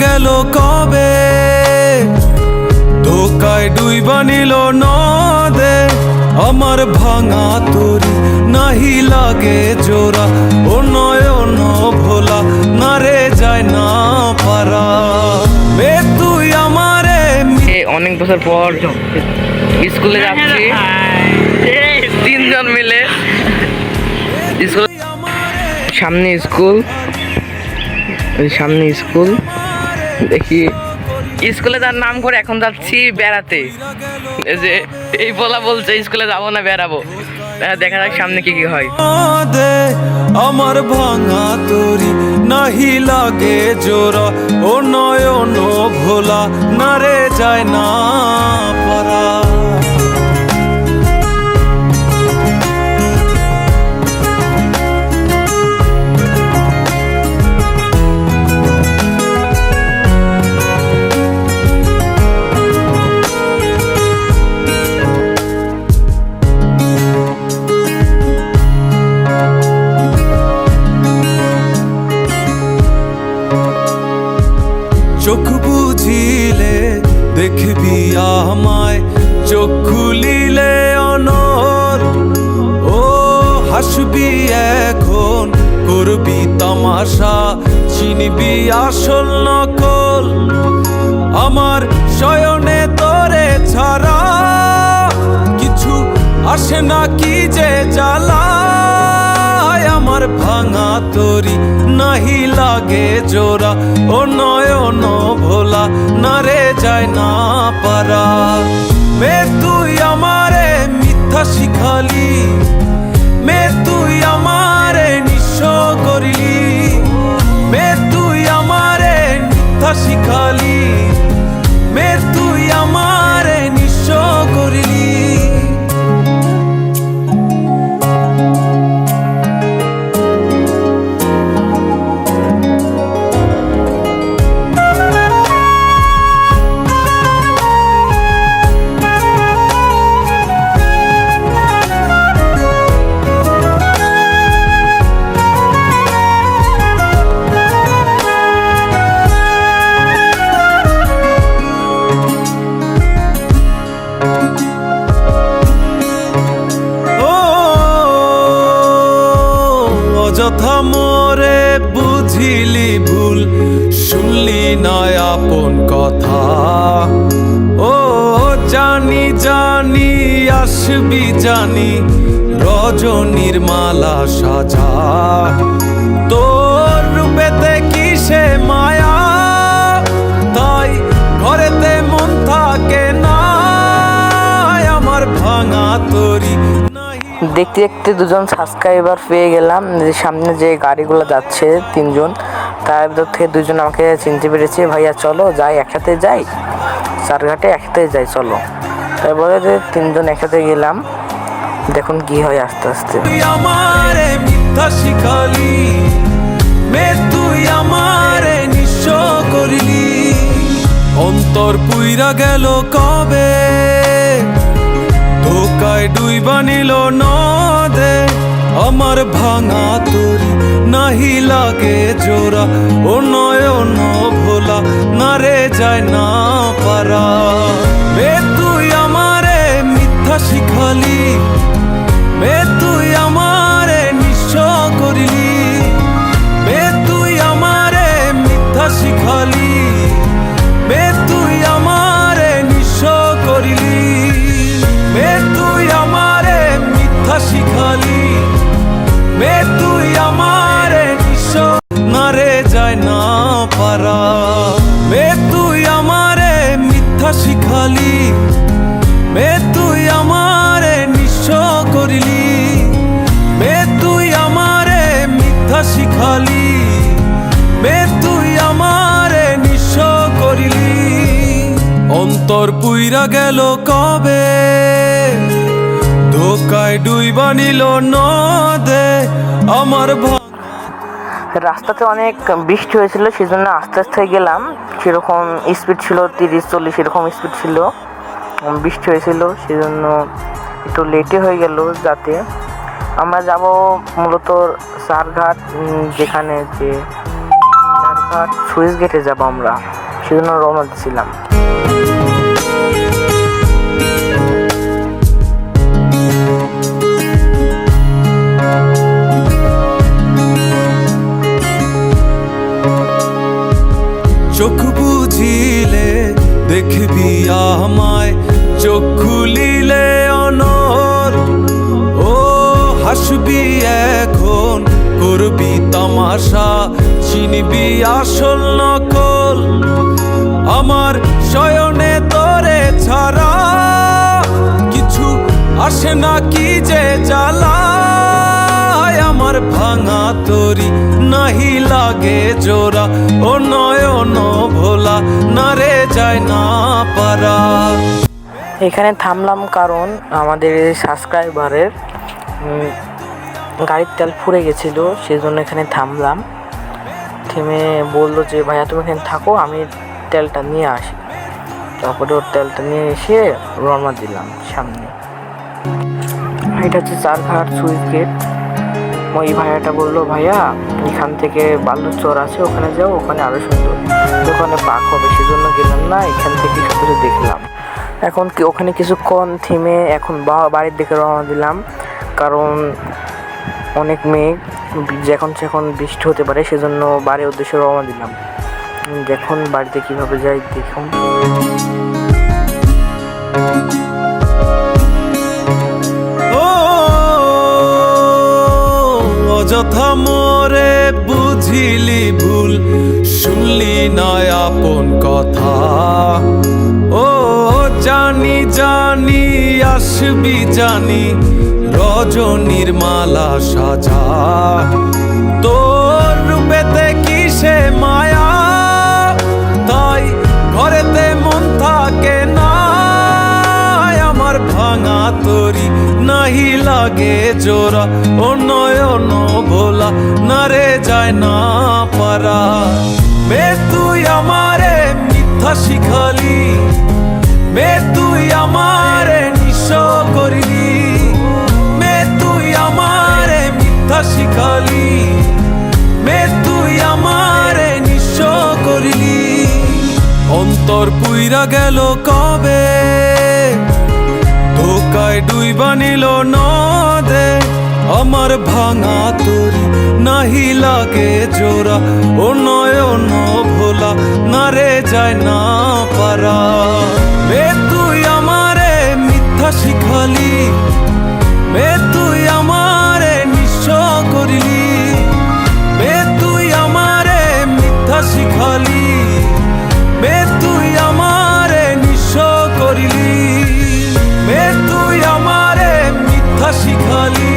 গেল কবে, ধোকায় ডুইবা নিল নদে আমার ভাঙা তরি, নাহি লাগে জোড়া ও নয়ন ভোলা, না রে যায় না পারা। বে তুই আমারে অনেক বছর পর স্কুলে যাচ্ছি তিনজন মিলে। স্কুল সামনে স্কুল, সামনে স্কুল দেখি স্কুলে যার নাম করে এখন যাচ্ছি বেড়াতে। এই যে এই বলা বলছে স্কুলে যাবো না বেড়াবো, দেখা যাক সামনে কি কি হয়। আমার ভাঙা তরি নাহি লাগে জোড়া ও নয়ন ভোলা, না রে যায় না পারা। চোখ বুঝিলে দেখবি আমায়, চোখ খুলিলে অনর। ও হাসবি এখন করবি তামাশা, চিনবি আসল নকল। আমার শয়নে তোরে ছাড়া কিছু আসে না, কি যে জ্বালা। আমার ভাঙা তরি নাহি লাগে জোড়া ও নয়ন ভোলা, না রে যায় না পারা। মে তুই আমারে মিথ্যা শিখালি, মে তুই আমারে নিঃস্ব করলি, মে তুই আমারে মিথ্যা শিখালি, মে তুই আমারে নিঃস্ব করলি। অযথা মোরে বুঝিলি ভুল, শুনলি না আপন কথা। ও জানি জানি আসবি জানি, রজনীর মালা সাজা। তোর রূপেতে কিসে মায়া, তাই ঘরেতে মন থাকে না। আমার ভাঙা তরি দেখতে দেখতে দুজন সাবস্ক্রাইবার পেয়ে গেলাম। সামনে যে গাড়িগুলো যাচ্ছে তিনজন, তার ভিতর থেকে দুজন আমাকে চিনতে পেরেছে। ভাইয়া চলো যাই, একসাথে যাই, চারঘাটে একসাথে যাই চলো। তারপরে যে তিনজন একসাথে গেলাম, দেখুন কি হয় আস্তে আস্তে। আমারে মিথ্যা শিখালি, মে তুই আমারে নিঃস্ব করলি। অন্তর পুইরা গেল কবে, ধোকায় ডুইবা নিল নদে আমার ভাঙা তরি, নাহি লাগে জোড়া ও নয়ন ভোলা, না রে যায় না পারা। মে তুই আমারে মিথ্যা শিখালি, মে তুই আমারে নিঃস্ব করলি, মে তুই আমারে মিথ্যা শিখালি, মে তুই আমারে নিঃস্ব করলি, মে তুই আমারে মিথ্যা শিখালি, মে তুই আমারে নিঃস্ব, না রে যায় না পারা। মে তুই আমারে মিথ্যা শিখালি, মে তুই আমারে নিঃস্ব করলি, মে তুই আমারে মিথ্যা শিখালি, মে তুই আমারে নিঃস্ব করলি। অন্তর পুইরা গেল কবে, ধোকায় ডুইবা নিল নদে আমার। রাস্তাতে অনেক বৃষ্টি হয়েছিল, সেজন্য আস্তে আস্তে গেলাম। সেরকম স্পিড ছিল 30-40, এরকম স্পিড ছিল। বৃষ্টি হয়েছিল সেজন্য একটু লেটে হয়ে গেল। যাতে আমরা যাব মূলত চারঘাট, যেখানে যে চারঘাট সুইচ গেটে যাব আমরা, সেজন্য রওনা দিয়েছিলাম। চোখ বুঝিলে দেখবি আমায়, চোখ খুলিলে অনর। ও হাসবি এখন, করবি তামাশা, চিনবি আসল নকল। আমার শয়নে তোরে ছাড়া কিছু আসে না, কি যে জ্বালা। আমার ভাঙা তরি নাহি লাগে জোড়া, ও নয়ন ভোলা না রে যায় না পারা। এখানে থামলাম কারণ আমাদের সাবস্ক্রাইবারের গাড়ির তেল ফুরে গেছিল, সেজন্য এখানে থামলাম। থেমে বললো যে ভাইয়া তুমি এখানে থাকো, আমি তেলটা নিয়ে আসি। তারপরে ওর তেলটা নিয়ে এসে রওনা দিলাম সামনে। এটা হচ্ছে চারঘাট সুইচ গেট। ওই ভাইয়াটা বললো ভাইয়া এখান থেকে বালুচর আছে, ওখানে যাও, ওখানে আরো সুন্দর, ওখানে পাক হবে, সেজন্য গেলাম না, এখান থেকে শুধু দেখলাম। এখন কি ওখানে কিছুক্ষণ থেমে এখন বাড়ির দিকে রওনা দিলাম, কারণ অনেক মেঘ, যখন বৃষ্টি হতে পারে, সেজন্য বাড়ির উদ্দেশ্যে রওনা দিলাম। দেখুন বাড়িতে কিভাবে যাই দেখুন। অযথা মোরে বুঝিলি ভুল, শুনলি না আপন কথা। ও জানি জানি আসবি জানি, রজনীর মালা সাজা। তোর রূপেতে কিসে মায়া, তাই ঘরেতে মন থাকে না। আমার ভাঙা তরি নাহি লাগে জোড়া, ও নয়ন ভোলা না রে যায় না পারা। মে তুই আমারে মিথ্যা শিখালি, মে তুই আমারে নিঃস করলি, মে তুই আমারে মিথ্যা শিখালি, মে তুই আমারে নিঃস করলি। অন্তর পুইরা গেল কবে, ধোকায় ডুইবা নিল নদে। আমার ভাঙা তরি নাহি লাগে জোড়া, ও নয়ন ভোলা না রে যায় না পারা। মে তুই আমারে মিথ্যা শিখালি, মে তুই আমারে নিঃস করলি, মে তুই আমারে মিথ্যা শিখালি, মে তুই আমারে নিঃস করলি, মে তুই আমারে মিথ্যা শিখালি,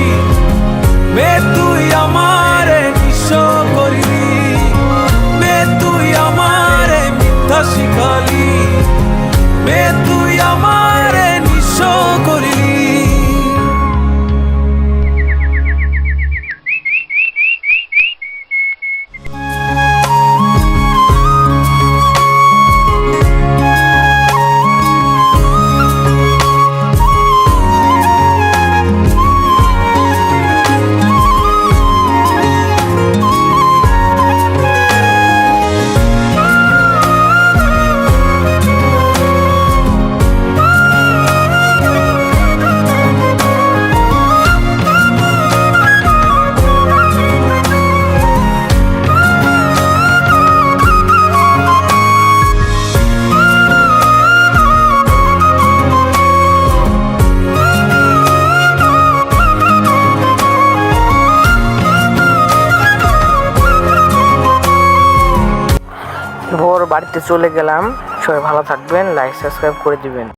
মে তুই আমারে নিঃস করলি, মে তুই আমারে মিথ্যা শিখালি, মে তুই আমারে নিঃস করলি। ভোর বাড়িতে চলে গেলাম। সবাই ভালো থাকবেন, লাইক সাবস্ক্রাইব করে দিবেন।